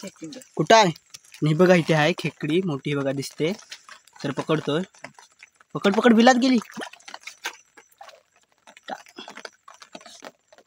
कुठं आहे? नाही बघा, इथे आहे खेकडी मोठी बघा दिसते. तर पकडतोय. पकड पकड, बिलात गेली.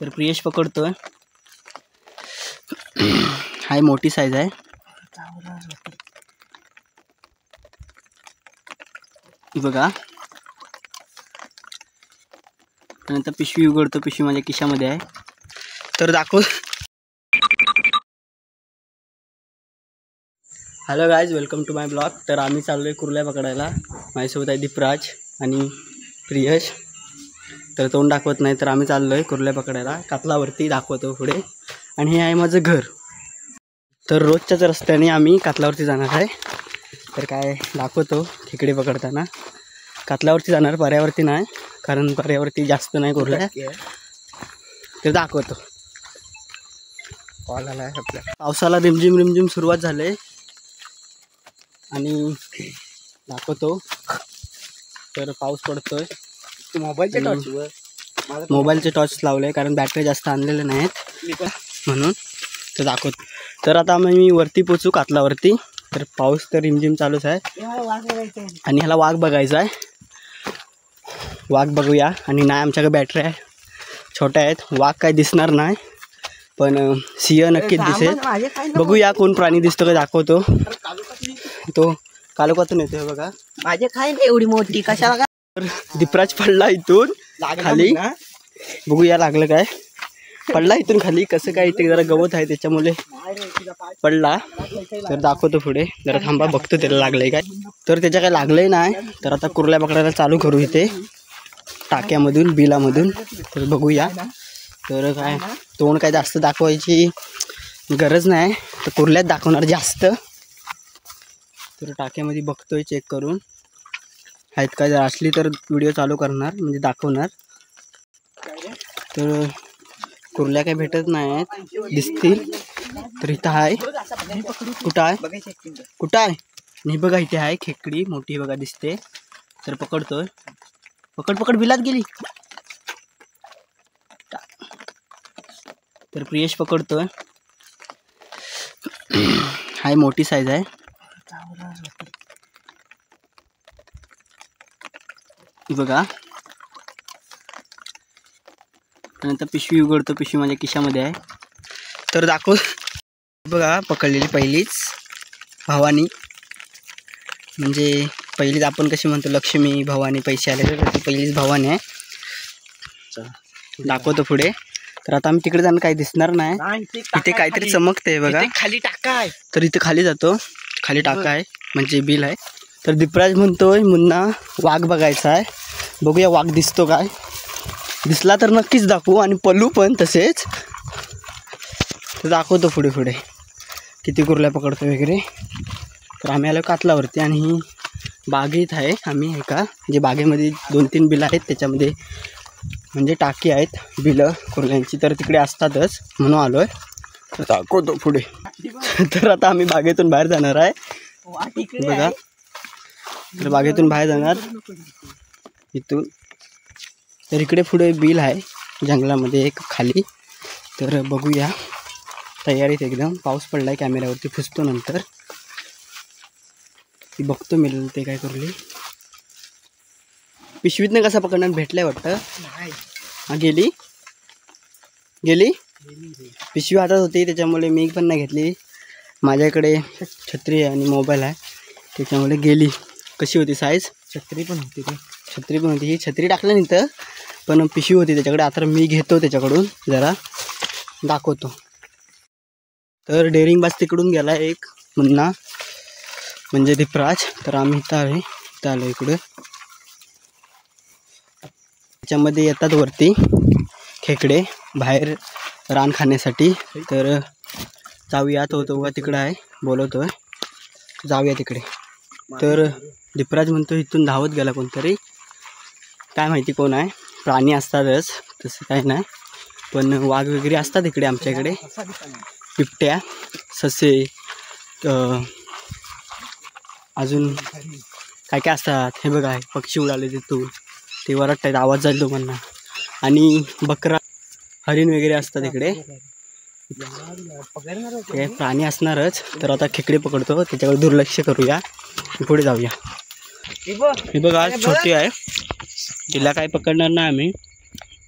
तर प्रियेश पकडतोय. हाय, मोठी साईज आहे. बघा, नंतर पिशवी उघडतो. पिशवी माझ्या खिशामध्ये आहे. तर दाखव. Hello guys, welcome to my blog. तर आम्ही चाललोय कुर्ल्या पकडायला. माझ्यासोबत आहे दीपराज आणि प्रियश. तर तोंड दाखवत नाही. तर आम्ही चाललोय कुर्ल्या पकडायला. कातलावरती दाखवतो पुढे. आणि हे आहे माझं घर. तर रोजच्याच रस्त्याने आम्ही कातलावरती जाणार आहे. तर काय दाखवतो खेकडे पकडताना. कातलावरती जाणार, पर्यावरती नाही, कारण पर्यावरती जास्त नाही कुर्ल्या. तर दाखवतो. पावसाला रिमझिम रिमझिम सुरुवात झाली आणि दाखवतो. तर पाऊस पडतोय. मोबाईलचे टॉर्च लावले कारण बॅटरी जास्त आणलेले नाहीत म्हणून. तर दाखवतो. तर आता आम्ही वरती पोचू कातलावरती. तर पाऊस तर रिमझिम चालूच आहे आणि ह्याला वाघ बघायचा आहे. वाघ बघूया. आणि नाही, आमच्याकडे बॅटरी आहे, छोट्या आहेत. वाघ काय दिसणार नाही, पण सिंह नक्कीच दिसेल. बघूया कोण प्राणी दिसतो का दाखवतो. तो कालोखातून येतोय बघा. माझे खाय एवढी मोठी कशाला. तर दीपराज पडला इथून खाली. बघूया लागलं काय. पडला इथून खाली. कसं काय, इथे जरा गवत आहे त्याच्यामुळे पडला. तर दाखवतो पुढे. जरा थांबा, बघतो त्याला लागलंय काय. तर त्याच्या काय लागलंय नाही. तर आता कुर्ल्या पकडायला चालू करू इथे टाक्यामधून, बिलामधून. तर बघूया. तर काय तोंड काय जास्त दाखवायची गरज नाही, तर कुर्ल्यात दाखवणार जास्त. तर टाक्यामध्ये बघतोय चेक करून आहेत काय. जर असली तर व्हिडिओ चालू करणार, म्हणजे दाखवणार. तर कुर्ल्या काय भेटत नाही आहेत, दिसतील. तर इथं आहे. कुठं आहे? कुठं आहे? नाही बघा, इथे आहे खेकडी मोठी बघा दिसते. तर पकडतोय. पकड पकड, बिलात गेली. तर प्रियेश पकडतोय. हाय, मोठी साईज आहे. बघा, नंतर पिशवी उघडतो. पिशवी माझ्या खिशामध्ये आहे. तर दाखव. बघा, पकडलेली पहिलीच भवानी. म्हणजे पहिलीच आपण कशी म्हणतो लक्ष्मी भवानी, पैसे आले तर ती पहिलीच भवानी आहे. दाखवतो पुढे. तर आता आम्ही तिकडे जाणं काही दिसणार नाही. इथे काहीतरी चमकते बघा, खाली टाका आहे. तर इथे खाली जातो. खाली टाका आहे म्हणजे बिल आहे. तर दीपराज म्हणतोय मुन्ना वाघ बघायचा आहे. बघूया वाघ दिसतो काय. दिसला तर नक्कीच दाखवू आणि पल्लू पण तसेच. तर दाखवतो पुढे पुढे किती कुर्ल्या पकडतो वगैरे. तर आम्ही आलो कातलावरती आणि ही बागेत आहे. आम्ही एका जे बागेमध्ये 2-3 बिलं आहेत त्याच्यामध्ये म्हणजे टाकी आहेत बिलं कुर्ल्यांची. तर तिकडे असतातच म्हणून आलो आहे. तर दाखवतो पुढे. तर आता आम्ही बागेतून बाहेर जाणार आहे बघा. तर बागेतून बाहेर जाणार इथून. तर इकडे पुढे बिल आहे जंगलामध्ये एक खाली. तर बघूया, तयारीत एकदम. पाऊस पडला आहे, कॅमेऱ्यावरती फुसतो नंतर. ती बघतो मिळेल ते काय करली. पिशवीतनं कसा पकडणार, भेटलाय वाटतं. हा, गेली गेली पिशवी हातात होती त्याच्यामुळे मी पण नाही घेतली. माझ्याकडे छत्री आणि मोबाईल आहे त्याच्यामुळे गेली. कशी होती साईज? छत्री पण होती का? छत्री पण होती. ही छत्री टाकलं नाही तर, पण पिशवी होती त्याच्याकडे. आता मी घेतो त्याच्याकडून, जरा दाखवतो. तर डेअरिंग बाज तिकडून गेला एक मुन्ना म्हणजे दीपराज. तर आम्ही इथं आलो इकडं. त्याच्यामध्ये येतात वरती खेकडे बाहेर रान खाण्यासाठी. तर जाऊया. तो तिकडं आहे, बोलवतोय जाऊया तिकडे. तर दीपराज म्हणतो इथून धावत गेला कोणतरी, काय माहिती कोण आहे. प्राणी असतातच तसं काय नाही, पण वाघ वगैरे असतात इकडे आमच्याकडे. बिबट्या, ससे, अजून काय काय असतात. हे बघा, पक्षी उडाले तिथून, ते वरटतात, आवाज जाईल तुम्हाला. आणि बकरा, हरिण वगैरे असतात इकडे. हे प्राणी असणारच. तर आता खेकडे पकडतो, त्याच्याकडे दुर्लक्ष करूया, पुढे जाऊया. ही बघा आज छोटी आहे, तिला काही पकडणार नाही आम्ही,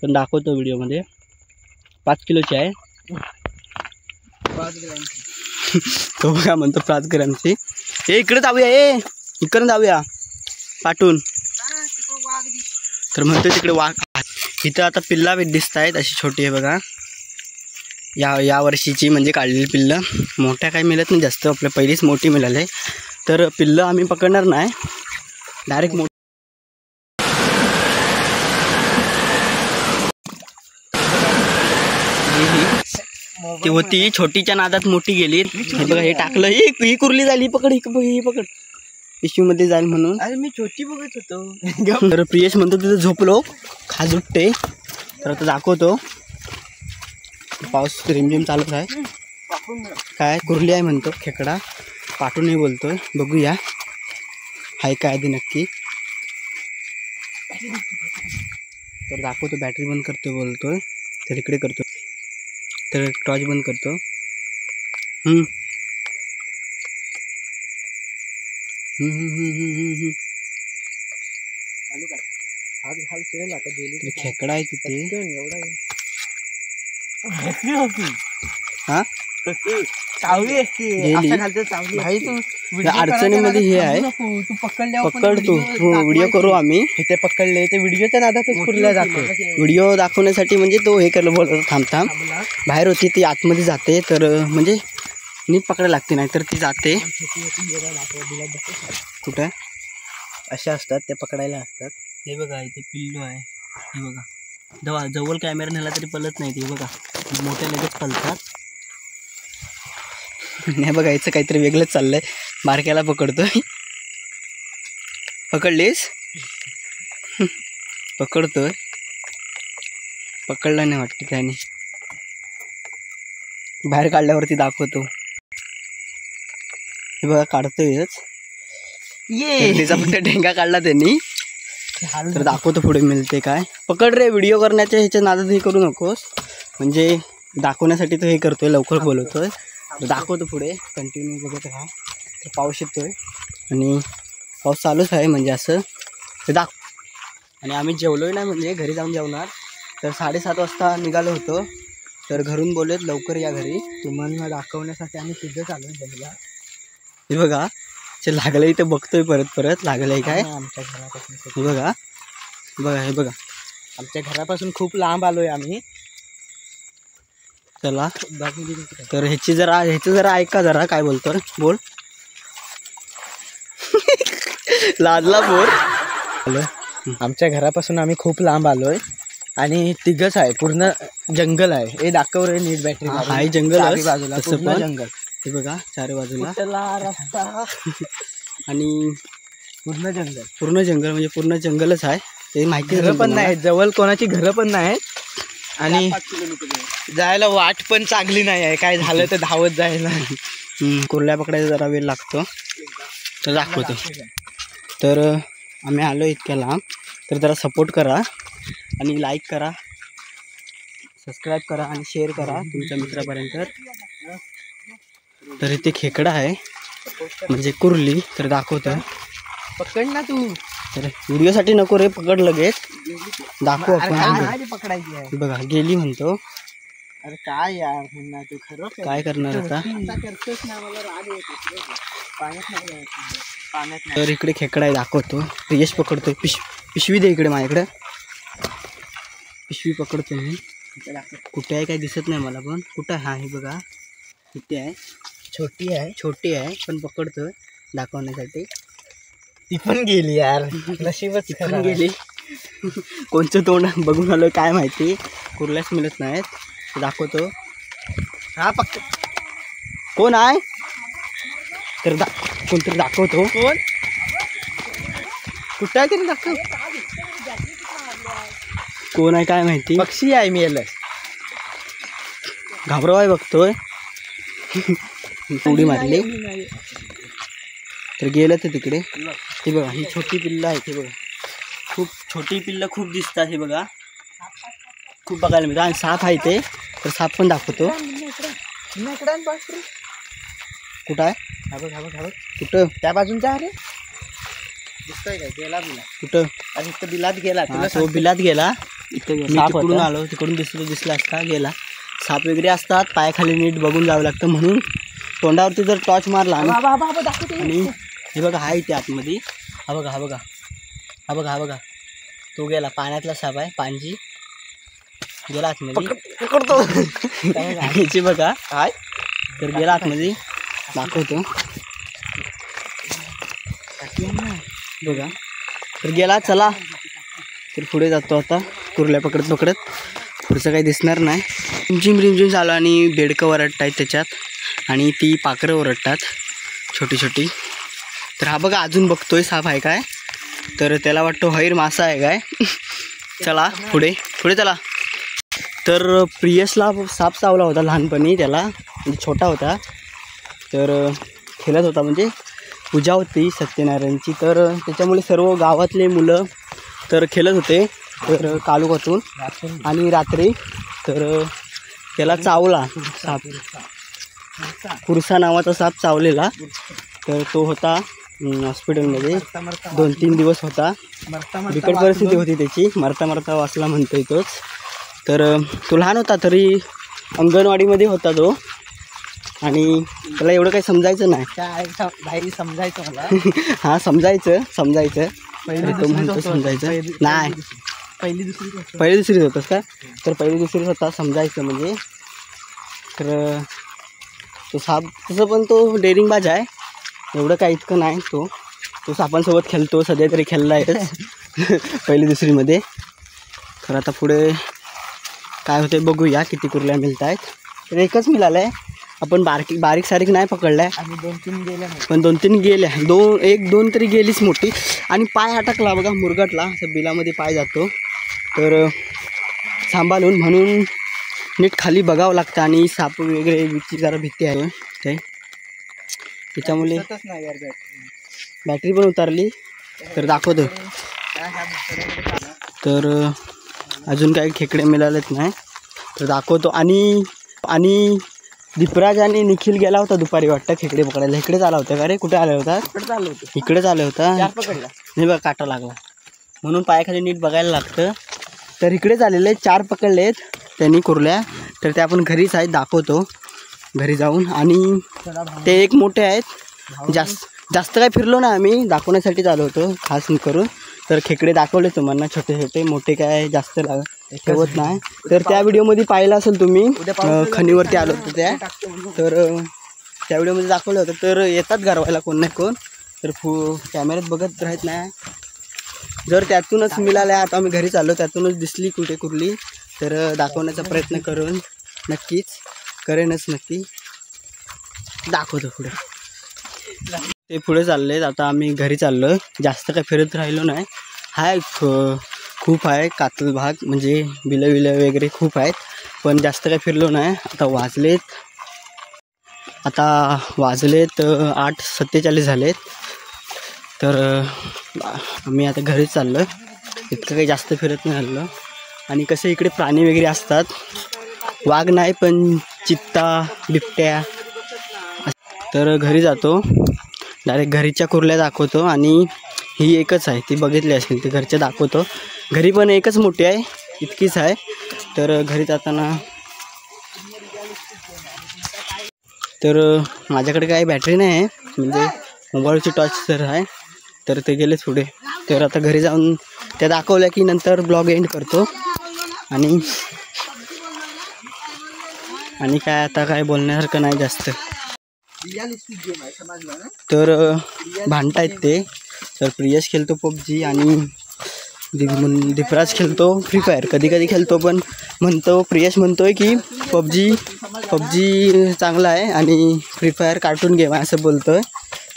पण दाखवतो व्हिडिओमध्ये. 5 किलोची आहे. 5 ग्रॅमची. तो बघा म्हणतो 5 ग्रॅमची. हे इकडे जाऊया, इकडे जाऊया पाठून. तर म्हणतो तिकडे वाघ. इथं आता पिल्ला दिसत आहेत, अशी छोटी आहे बघा. या वर्षीची म्हणजे काढलेली पिल्लं. मोठ्या काही मिळत नाही जास्त, आपल्या पहिलीच मोठी मिळाली. तर पिल्लं आम्ही पकडणार नाही, डायरेक्ट ती होती छोटीच्या नादात मोठी गेली. हे बघा हे टाकलं, ही कुर्ली झाली. पकड ही पकड, पिशवीमध्ये जाईल म्हणून. अरे मी छोटी बघत होतो. तर प्रियेश म्हणतो तिथं झोपलो, खाजुट्टे. तर आता दाखवतो. पाऊस रिमझिम चालूच आहे. काय कुर्ली आहे म्हणतो, खेकडा पाठूनही बोलतोय. बघूया हाय काय आधी नक्की. तर दाखवतो, बॅटरी बंद करतोय बोलतोय. तर इकडे करतो, तर टॉर्च बंद करतो. खेकडा आहे तिथे. हा अडचणीमध्ये हे आहे. पकड तू, व्हिडिओ करू आम्ही. इथे पकडले ते व्हिडिओच्या नादातच कुर्ल्या जातो. व्हिडिओ दाखवण्यासाठी म्हणजे तो हे करलं बोलतो, थांब बाहेर होती ती, आतमध्ये जाते. तर म्हणजे नीट पकडायला लागते, नाही तर ती जाते. कुठे अशा असतात, ते पकडायला असतात. हे बघा इथे पिल्लू आहे. हे बघा जवळ कॅमेरा नेला तरी पलत नाही. ते बघा मोठे लगेच पलतात. नाही बघा याचं काहीतरी वेगळंच चाललंय. बारक्याला पकडतोय. पकडलीस? पकडतोय, पकडला नाही वाटतं त्याने. बाहेर काढल्यावरती दाखवतो. हे बघा काढतोयच. त्याचा फक्त ढेंगा काढला त्यांनी. तर दाखवतो पुढे मिळते काय. पकड रे, व्हिडिओ करण्याच्या ह्याच्या नादात हे करू नकोस. म्हणजे दाखवण्यासाठी तो हे करतोय, लवकर बोलवतोय. तर दाखवतो पुढे, कंटिन्यू बघत राहा. तर पाऊस येतोय आणि पाऊस चालूच आहे म्हणजे असं. ते आणि आम्ही जेवलोय नाही, म्हणजे घरी जाऊन जेवणार. तर 7:30 वाजता निघालो होतो. तर घरून बोलत लवकर या घरी, तुम्हाला दाखवण्यासाठी आम्ही तिथं आलो जंगलात. हे बघा ते लागलंय, इथं बघतोय परत लागलंय काय आमच्या घरापासून. हे बघा हे बघा आमच्या घरापासून खूप लांब आलोय आम्ही. चला तर ह्याचं जरा ऐका, जरा काय बोलतो बोल. लाजला बोल. आमच्या घरापासून आम्ही खूप लांब आलोय आणि तिघच आहे, पूर्ण जंगल आहे. हे दाखव रे नीट बॅटरी. हाय जंगल बाजूला पूर्ण जंगल. हे बघा चारी बाजूला रस्ता आणि पूर्ण जंगल म्हणजे पूर्ण जंगलच आहे. ते माहिती घरं पण नाही, जवळ कोणाची घरं पण नाही आणि जायला वाट पण चांगली नाही आहे. काय झालं तर धावत जायला. कुर्ल्या पकडायचा जरा वेळ लागतो. तर दाखवतो. तर आम्ही आलो इतक्या लांब, तर जरा सपोर्ट करा आणि लाईक करा, सबस्क्राईब करा आणि शेअर करा तुमच्या मित्रापर्यंत. तर इथे खेकडा आहे म्हणजे कुर्ली. तर दाखवतो, पकड ना तू. तर व्हिडिओसाठी नको रे, पकड लगेच दाखवू आपण. पकडायची आहे बघा गेली म्हणतो. अरे काय यार म्हणणार तू, खरं काय करणार आता. करतोस ना, मला राग येतो. पाण्यात तर इकडे खेकडा आहे, दाखवतो. यश पकडतोय. पिशवी दे इकडे माझ्याकडे. पिशवी पकडतो मी. कुठे आहे काय दिसत नाही मला, पण कुठं. हा हे बघा इथे आहे. छोटी आहे पण पकडतोय दाखवण्यासाठी. ती पण गेली यार, नशीबच पण गेली. कोणचं तोंड बघून आलोय काय माहिती, कुर्ल्याच मिळत नाहीत. दाखवतो. हा पक्क कोण आहे तर कोणतरी दाखवतो. कोण कुठं आहे तरी दाखव. कोण आहे काय माहिती. पक्षी आहे मी याला. घाबरवाय बघतोय. उडी मारली तर गेलं ते तिकडे. हे बघा ही छोटी पिल्लं आहे. ते बघा खूप छोटी पिल्लं खूप दिसतात. हे बघा खूप बघायला मिळतं. आणि साप आहे ते, तर साप पण दाखवतो. कुठं आहे? हा बघ कुठं? त्या बाजून जा रे. दिसतोय काय? गेला बिला कुठं? आणि इथं बिलात गेला. हा, तो बिलात गेला. इथं मी तिकडून आलो, तिकडून दिसला असता गेला. साप वगैरे असतात, पायाखाली नीट बघून जावं लागतं, म्हणून तोंडावरती जर टॉर्च मारला आणि हे बघा हा इथे आतमध्ये. हा बघा तो गेला. पाण्यातला साप आहे, पांजी गेला आतमध्ये. पकडतो. ह्याची बघा काय तर गेला आतमध्ये. दाखवतो बघा. तर गेला. चला तर पुढे जातो आता कुर्ल्या पकडत पुढचं काही दिसणार नाही. रिमझिम चालू आणि बेडकं ओरडत आहेत त्याच्यात आणि ती पाखरं ओरडतात छोटी. तर हा बघा अजून बघतोय साप आहे काय, तर त्याला वाटतो हैर मासा आहे काय. चला पुढे चला. तर प्रियसला साप चावला होता लहानपणी, त्याला म्हणजे छोटा होता, तर खेळत होता, म्हणजे पूजा होती सत्यनारायणची, तर त्याच्यामुळे सर्व गावातले मुलं तर खेळत होते तर कालुकातून आणि रात्री तर त्याला चावला साप. कुरसा नावाचा साप चावलेला. तर तो होता हॉस्पिटलमध्ये 2-3 दिवस होता. बिकट परिस्थिती होती त्याची, मरता वाचला म्हणतोय तोच. तर तो लहान होता तरी अंगणवाडीमध्ये होता तो, आणि त्याला एवढं काही समजायचं नाही. बाहेर समजायचं मला. हां समजायचं तो म्हणतो समजायचं नाही. पहिली दुसरीत होतंस का? तर पहिली दुसरीत होता, समजायचं म्हणजे. तर तो साप तसं पण तो डेअरिंगबाज आहे, एवढं काही इतकं नाही. तो सापांसोबत खेळतो, सध्या तरी खेळला आहेच पहिली दुसरीमध्ये. तर आता पुढे काय होते बघूया, किती कुर्ल्या मिळत आहेत. तर एकच मिळालं आहे, आपण बारीक सारीक नाही पकडला आहे. आणि 2-3 गेल्या, पण 2-3 गेल्या, 1-2 तरी गेलीच मोठी. आणि पाय अटकला बघा, मुरगटला, असं बिलामध्ये पाय जातो. तर सांभाळून म्हणून नीट खाली बघावं लागतं. आणि साप वगैरे विची जरा भीती आहे ते, त्याच्यामुळे बॅटरी पण उतारली. तर दाखवतो. तर अजून काही खेकडे मिळालेत नाही, तर दाखवतो. आणि दीपराज आणि निखिल गेला होता दुपारी वाटतं खेकडे पकडायला. इकडेच आला होता का रे? कुठे आला होता? इकडेच आला होता. पकडला नाही बघा, काटा लागला म्हणून पायाखाली नीट बघायला लागतं. तर इकडेच आलेले 4 पकडलेत त्यांनी कुर्ल्या. तर ते आपण घरीच आहेत, दाखवतो घरी जाऊन. आणि ते एक मोठे आहेत, जास्त काही फिरलो ना आम्ही, दाखवण्यासाठीच आलो होतो खास करून. तर खेकडे दाखवले तुम्हाला, छोटे मोठे काय जास्त ठेवत नाही. तर त्या व्हिडिओमध्ये पाहिलं असेल तुम्ही, खणीवरती आलो होतो त्या, तर त्या व्हिडिओमध्ये दाखवलं होतं. तर येतात गरवायला कोण नाही कोण, तर कॅमेऱ्यात बघत राहत नाही. जर त्यातूनच मिळाल्या, आता आम्ही घरी चाललो, त्यातूनच दिसली कुठे कुर्ली, तर दाखवण्याचा प्रयत्न करेनच नक्की. दाखवतो पुढे. ते पुढे चाललेत. आता आम्ही घरी चाललो आहे, जास्त काय फिरत राहिलो नाही. हाय खूप आहे कातल भाग, म्हणजे बिलं वगैरे खूप आहेत, पण जास्त काय फिरलो नाही. आता वाजलेत 8:47 झालेत. तर आम्ही आता घरीच चाललो आहे, इतकं काही जास्त फिरत नाही आलो. आणि कसे इकडे प्राणी वगैरे असतात, वाघ नाही पण चित्ता, बिबट्या. तर घरी जातो, डायरेक्ट घरीच्या कुर्ल्या दाखवतो. आणि ही एकच आहे, ती बघितली असेल, ती घरच्या दाखवतो. घरी पण एकच मोठी आहे, इतकीच आहे. तर घरी जाताना तर माझ्याकडे काही बॅटरी नाही आहे, म्हणजे मोबाईलची टॉर्च तर आहे, तर ते गेलेच पुढे. तर आता घरी जाऊन त्या दाखवल्या की नंतर ब्लॉग एंड करतो. आणि काय आता काय बोलण्यासारखं नाही जास्त. तर भांडतायत ते. तर प्रियश खेळतो PUBG आणि दीपराज खेळतो फ्री फायर. कधी खेळतो, पण प्रियश म्हणतोय की PUBG चांगला आहे आणि फ्री फायर कार्टून गेम आहे असं बोलतोय.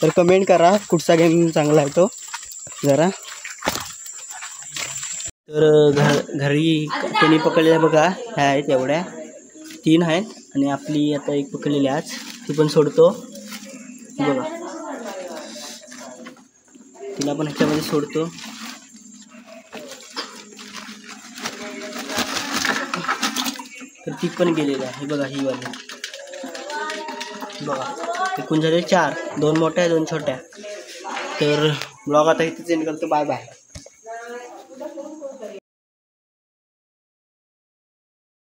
तर कमेंट करा कुठचा गेम चांगला आहे तो जरा. तर घरी त्यांनी पकडलेल्या बघा, ह्या आहेत एवढ्या 3 आहेत. आणि आपली आता एक पकडलेली आज, ती पण सोडतो बघा, तिला पण ह्याच्यामध्ये सोडतो. तर ती पण गेलेली आहे बघा, ही वाली बघा एकूण झाले 4, 2 मोठ्या 2 छोट्या. तर ब्लॉग आता इथेच एंड करतो. Bye bye.